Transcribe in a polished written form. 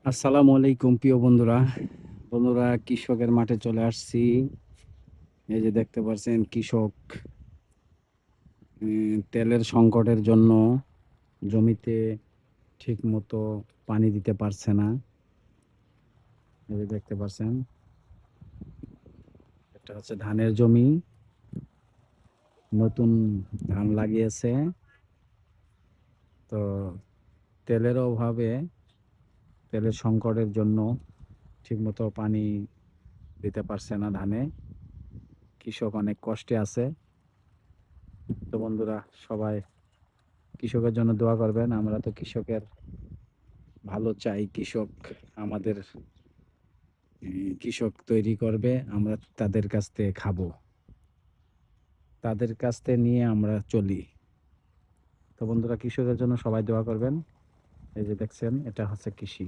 আসসালামু আলাইকুম প্রিয় বন্ধুরা। কৃষকের মাঠে চলে আসছি। এই যে দেখতে পাচ্ছেন কৃষক তেলের সংকটের জন্য জমিতে ঠিক মতো পানি দিতে পারছে না। এই যে দেখতে পাচ্ছেন, এটা হচ্ছে ধানের জমি, নতুন ধান লাগিয়েছে। তো তেলের অভাবে, তেলের সংকটের জন্য ঠিক মতো পানি দিতে পারছে না ধানে। কৃষক অনেক কষ্টে আছে। তো বন্ধুরা, সবাই কৃষকের জন্য দোয়া করবেন। আমরা তো কৃষকের ভালো চাই। কৃষক আমাদের কৃষক তৈরি করবে, আমরা তাদের কাছ থেকে খাবো, তাদের কাছ থেকে নিয়ে আমরা চলি। তো বন্ধুরা, কৃষকের জন্য সবাই দোয়া করবেন। এই যে দেখছেন, এটা হচ্ছে কৃষি।